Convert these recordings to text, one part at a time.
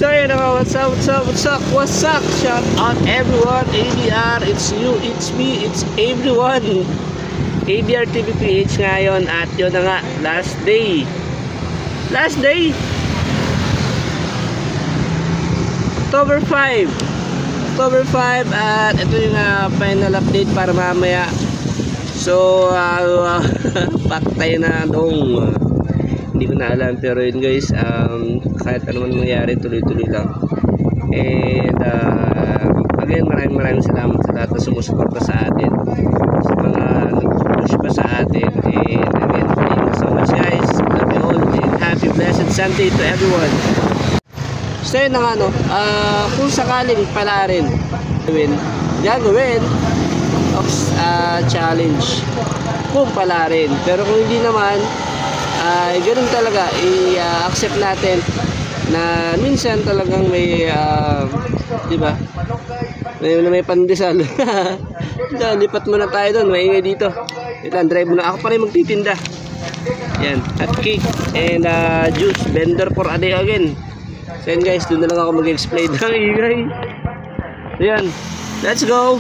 So yun naman, what's up? Shout out everyone, ABR, it's you, it's me, it's everyone. ABR TVPH ngayon at yun na nga, last day. October 5 at ito yung final update para mamaya. So paktay na dong. Hindi ko na alam pero yun guys, kahit ano man mangyari tuloy-tuloy lang. And again, maraming salamat sa lahat na sumusuporta sa atin, sa mga nag-push pa sa atin. And again, thank you so much guys. Love you all and happy blessed Sunday to everyone. So yun na nga, kung sakaling pala rin gagawin challenge kung pala rin, pero kung hindi naman ganun talaga, i-accept natin na minsan talagang may diba, may pandesal. Lipat muna tayo doon, maingay dito. Ilan, drive muna, ako pa rin magtitinda yan, at cake and juice, vendor for a day again. So yan guys, doon na lang ako mag-explain ng ingay. So yan, let's go.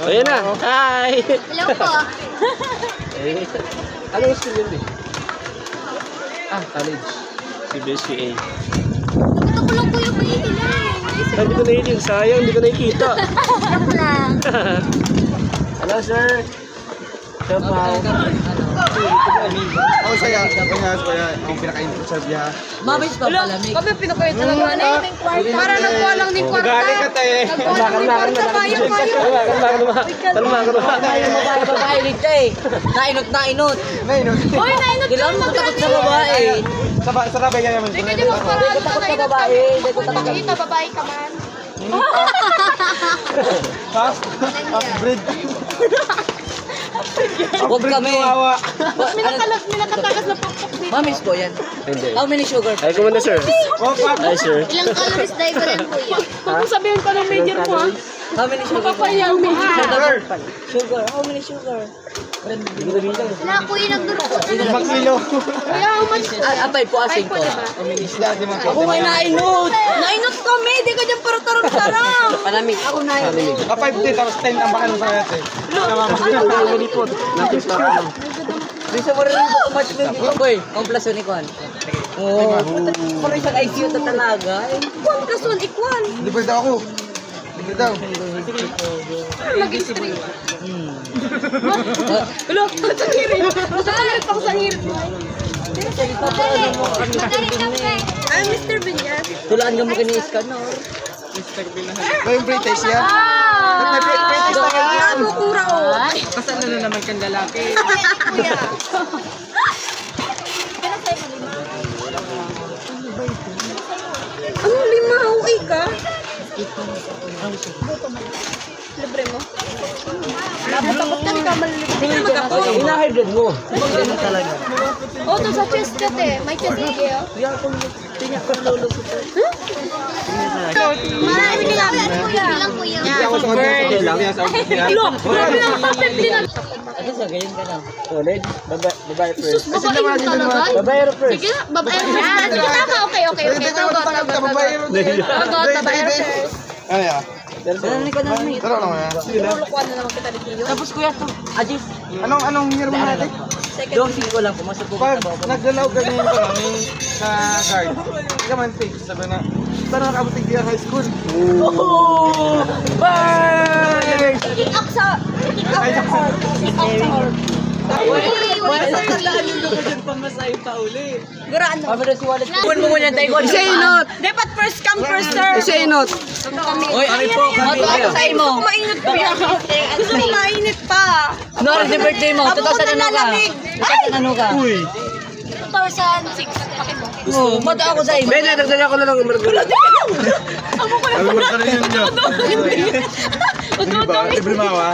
Ayan na. Hi! Hello po. Ano gusto nyo din? College. CBSCA. Ito ko lang po yung pahihilay. Sabi ko na yun, sayang, hindi ko nakikita. Joke lang. Hello sir. Chef Mau. Ako saya, ang pinaka-intro sa biya. Mabis pa palamig. Kami pinakain talaga na yung kwarta. Para nagkuha lang ng kwarta. Gali ka tayo eh. Nagkuha lang ng kwarta. Babae ligtay. Nainot. Uy, nainot ka Ilang naman. takot sa babae. Sarabay ka naman. Hindi ka di magparaan. Takot sa babae. Pakita, babae ka man. Upgrade. Huwag kami. Minakatagas na pakpak dito. Mamis po yan. Hindi. How many sugar? Ay, kumanda sir. Hi sir. Ilang calories dahil ko lang po yan. Kung sabihin ko ng major mo ha. How many sugar? Papayang major. Sugar. How many sugar? Wala po yung nagdurko. 5 kilo. Kaya how much? Apay po asing ko. Isla, di man Ako may nainot. Nainot kami. Di ka dyan para tarong-tarong. Palamig. Ako nainot. 5 din, tapos 10 ang bakan sa natin. Malipot. Nakita ko. Di sa maraming ko match mo dito. Boy, komplasyon ni Kwan. Oo. Parang isang IQ na talaga. Kwan plus 1 equal. Libre daw ako. Libre daw. Maging string. Hello, sa hirit. Masakalit ako sa hirit mo. Ay, Mr. Binyas. Tulaan ka mo kini-scan, no? Ito yung pre-taste niya. May pre-taste na kayo yan. Kura o. Kasal na naman kang lalaki. Ano lima? Uy ka? Libre mo? Takot ka, di ka malilibre. Hindi na mag-ako. Ina-hybrid mo. Hindi talaga. Oh, to sa chest ka te. May chest ka kayo? Marami lang. Bilang po yan. Hindi ako sa kanya. Lang yan sa niya. Ano sa ganyan ka lang? Solid. Babae first. Babae mo talaga? Babae first. Sige na, babae first. Sige, tama. Okay. Go, babae first. Ano yan? Ano ni ko na ni? Tara naman yan. Lulukuan na naman kita ni Tio. Tapos kuya to. Ajis. Anong year mo natin? Doon sige ko lang pumasok ko Pag sa baba. naglalaw ka ngayon ko lang sa guard, hindi ka man fix. Sabi na, parang nakabutig di high school. Bye! Kick up sa... Kick up sa heart. Kick up sa heart. Wala sa talaan yung lugar dyan pamasahe pa uli. Garaan na. Pabado si Wallace. Kunin mo muna tayo ko. Isa inot! Dapat first come, first serve. Isa inot! Oy, ano po? Mato ako sa imo. Gusto ko mainit pa. Gusto ko mainit pa. No, the birthday mo. 2000 ano ka? 2000 ano ka? Uy! 2006. Oo, mato ako sa imo. Bene, nagdala ko na lang margarita. Alam mo ka rin yun nyo. Diba? Libre mawa.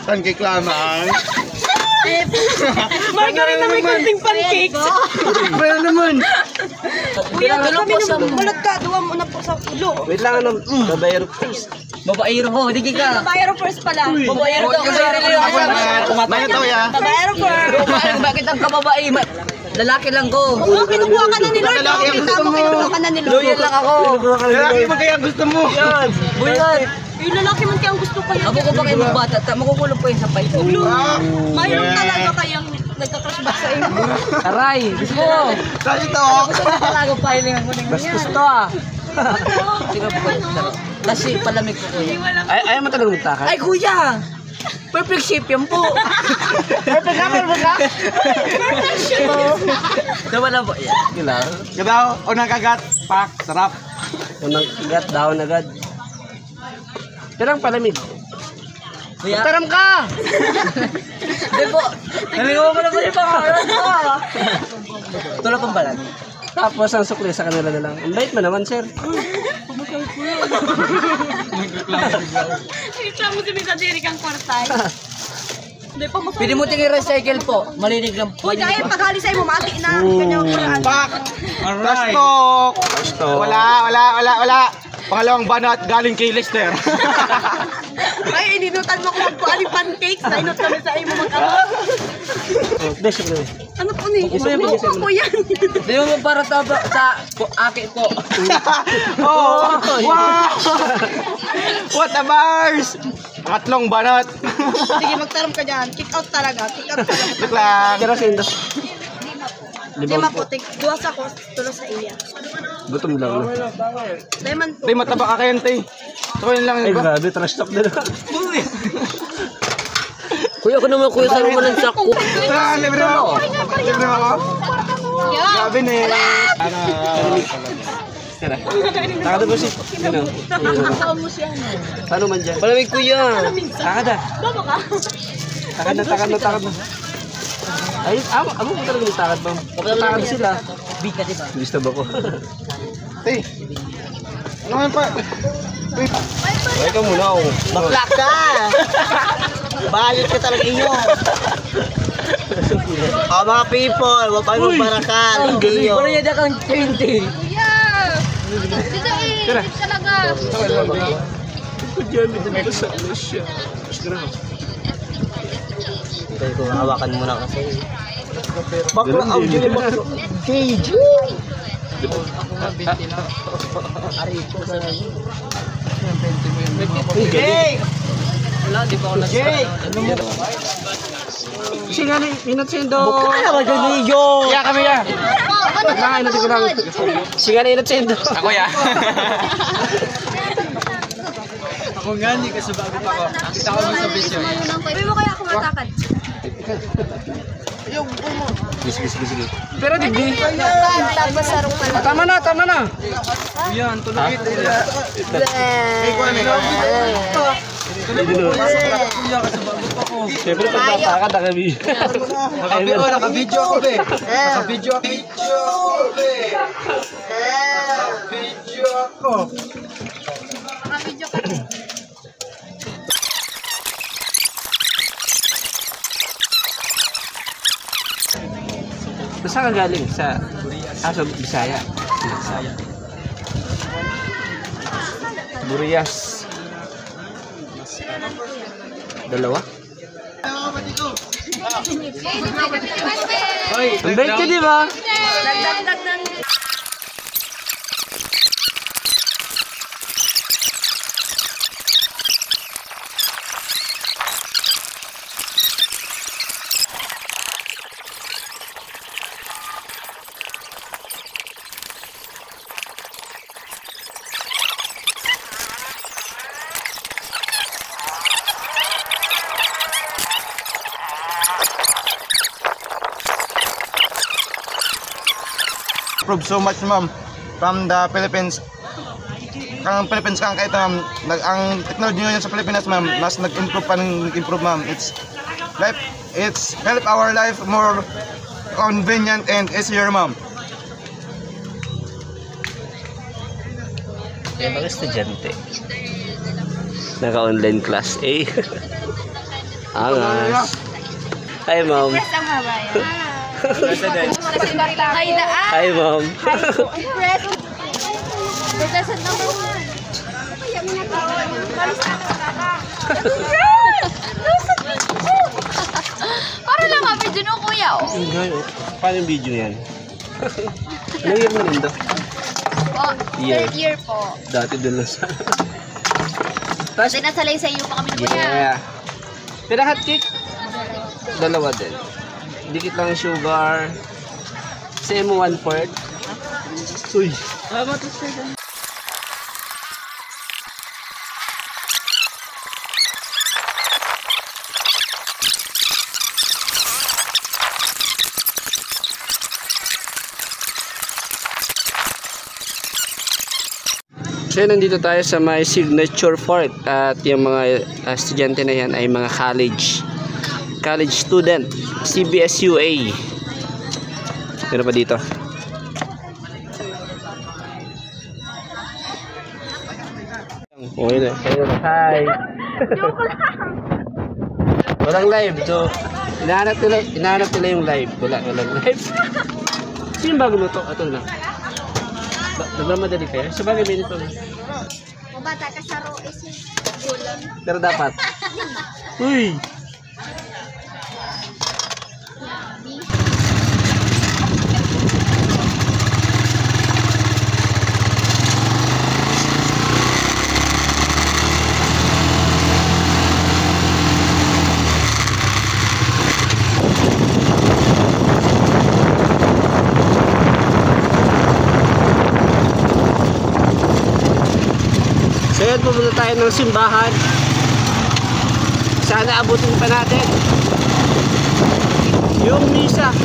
Saan kay Klamang? Margarita may kunting pancakes. Baya naman! Kuya, kami nung balat ka. Duwa mo na po sa ulo. Wait lang, ano? Babayaro first. Babaero ho, hindi ka. Babayaro first pala. Babaero ka kasi Maya to ya. Babayaro first. Bakit ang kababae? Lalaki lang ko. Oo, kinukuha ka na ni Lord. Lalaki ang Kita mo, kinukuha ka na ni Lord. Loyal lang ako. Lalaki mo kaya gusto mo. Yan! Buyan. Yung lalaki man kaya ang gusto ko yan. Abo ko ba kayo mga bata? Makukulong po yung sapay ko. Mayroon talaga kayang nagka-crush back sa iyo. Aray! Gusto ko! Saan ito? Gusto ko talaga piling ang kuning Bastos to ah! Sige po. Kasi palamig ko kuya. Ayaw mo talagang magtakal? Ay kuya! Perfect shape yan po. Perfect ka! Perfect ka! Nawala po yan. Gila. Gadaw, unang kagat. Pak, sarap. Unang igat, dahon agad. Pero ang palamig. Kuya? Taram ka! Hindi po. Naligaw ko na po yung pangalan ko. Tulad pang balag. Tapos ang sukli sa kanila na lang. Ang bait mo naman, sir. Ito mo si Misa Jerry kang kwartay. Hindi pa masaya. Pwede mo tingin recycle po. Malinig lang po. Uy, dahil paghali sa'yo mo, mati na. Kanyang kuraan. Pak! Tastok! Wala. Pangalawang banat galing kay Lester. Ay, ininutan mo ko magpualing pancakes. Nainot kami sa iyo mag-ano. Oh, beso ko. Ano po ni? Isa yung Buko po yan. Di mo para sa aki po. Oh! Wow! What a bars! Tatlong banat. Sige, magtaram ka dyan. Kick out talaga. Kick out talaga. Look lang. Pero sa indas. Di maputik. Duwas ako. Tulos sa iya. Gutom lang. Lemon po. Tay, mataba ka kayan, tay. Ito yun lang, Ay, di ba? grabe. Trash talk na lang. Kuya ko naman kuya sa naman ng sakko. Tara, libre mo ako. Libre mo ako. Grabe na eh. Tara. Takada po si. Ano? Paano man dyan? Palamig kuya. Takada. Baba ka. Takad na. Ay, amo ko talaga may takad ba? Takad sila. Big ka diba? Gusto ba ko? Tay. Ano nga pa? Uy, Ay, ka muna ako. Bakla ka! Balit ka talaga inyo. Mga people, wag kayo magbarakal. Ang galing. Parang yun kang 20. Tara. Talaga. Ito dyan, ito sa Asia. Ito kung hawakan mo na kasi. bakla out yun yung bakla. KJ! Jake! Wala, di pa ako Jake! Kasi nga, minat sa indo. Ano ba dyan niyo? Kaya kami ya. Inat ko lang. Sige na, inat sa indo. Ako ya. Ako nga, hindi ka sa bago pa ko. Kita ko mo sa video. Uy mo kaya ako matakad. Sige. Pero digdi. Tapos sarong pala. Tama na. Yan, tulog ito. Kuya ka sa bago pa ko. Siyempre, pag natakad, kami. Naka-video ako, be. Naka-video ako. Nakabidyo ka. Saan ka galing? Sa Bisaya. Burias. Dalawa? Ang bait ka, di ba? Nagdagdag ng... Improve so much, ma'am, from the Philippines. Ang Philippines kang kahit ang technology ngayon sa Pilipinas, ma'am, mas nag-improve pa ng nag-improve, ma'am. It's help our life more convenient and easier, ma'am. Yung mga estudyante. Naka-online class A. Angas. Hi, ma'am. Hi, ma'am. Para lang kami dyan o kuya. Paano yung video yan? Anong year na rin to? Third year po. Dati dun lang sa... Kasi nasalay sa iyo pa kami ni kuya. Yeah. Pero hot cake? Dalawa din. Dikit lang yung sugar. Same mo 1/4. Uy. So nandito tayo sa may signature fort at yung mga estudyante na yan ay mga college student, CBSUA. Meron pa dito. Okay na. Hi. Walang live. So, inahanap nila yung live. Walang live. Sino bago luto? Ito na. Nagmamadali kayo? Sa bagay may nito. Bata ka sa ro is ulam. Pero dapat. Uy! Ngayon pupunta tayo ng simbahan. Sana abutin pa natin yung misa.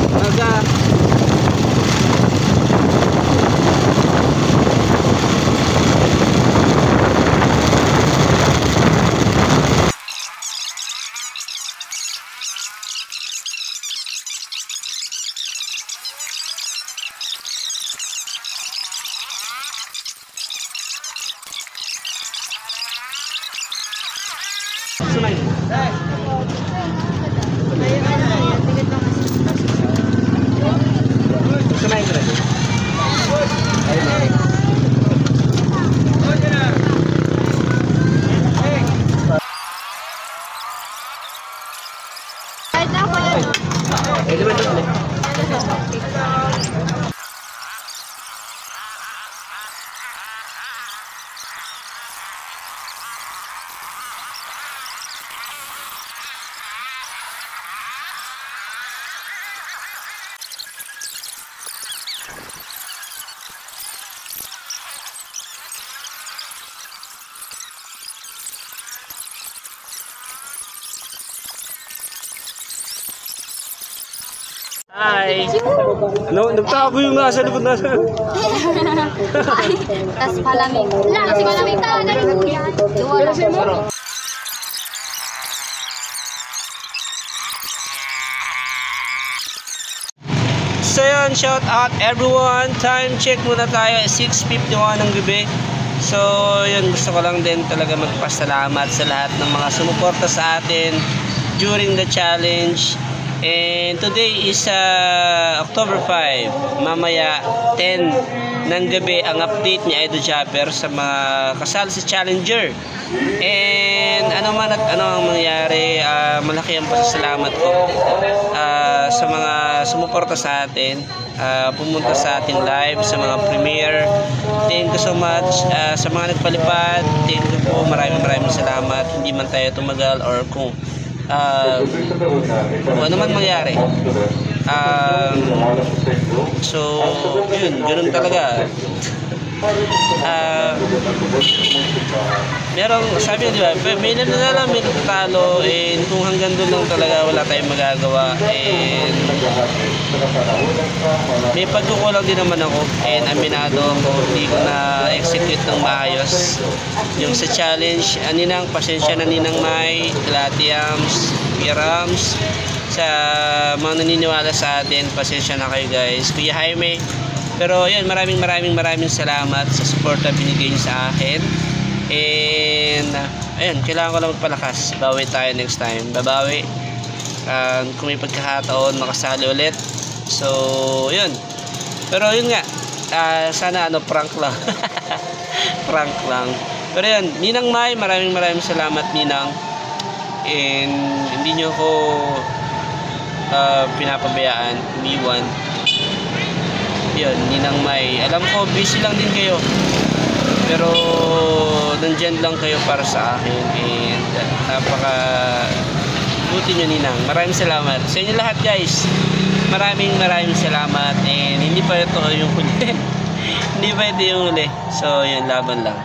Sumay mo. Sumay mo rin. Kahit na ako yan. Hi! Ano? Nagtago yung nasa likod na. Tas palamig. Kasi palamig talaga ni kuya. Duwala. So yun, shout out everyone. Time check muna tayo, 6:51 ng gabi. So yun, gusto ko lang din talaga magpasalamat sa lahat ng mga sumuporta sa atin during the challenge. And today is October 5. Mamaya 10 ng gabi ang update ni Idol Chopper sa mga kasal sa Challenger. And ano man at ano ang mangyari, malaki ang pasasalamat ko sa mga sumuporta sa atin, pumunta sa ating live, sa mga premiere. Thank you so much. Sa mga nagpalipad, thank you po, maraming salamat. Hindi man tayo tumagal or kung ano man mangyari. So yun, ganun talaga. merong, sabi di ba, may nananala, may natatalo, and kung hanggang doon lang talaga wala tayong magagawa, and may pagkukulang din naman ako, and aminado ako, hindi ko na-execute ng maayos yung sa challenge. Ninang, pasensya na Ninang Mai, Latiams, Pirams, sa mga naniniwala sa atin, pasensya na kayo guys. Kuya Jaime, pero yun, maraming salamat sa support na binigay niyo sa akin. And ayun, kailangan ko lang magpalakas. Bawi tayo next time. Babawi. Kung may pagkakataon, makasali ulit. So, yun. Pero yun nga, sana prank lang. Prank lang. Pero yun, Ninang Mai, maraming salamat Ninang. And hindi nyo ako pinapabayaan, umiwan. Yun, Ninang Mai, alam ko busy lang din kayo, pero nandyan lang kayo para sa akin, and napaka buti nyo Ninang. Maraming salamat sa inyo lahat guys. Maraming salamat, and hindi pa ito yung huli. Hindi pa ito yung huli. So yun, laban lang.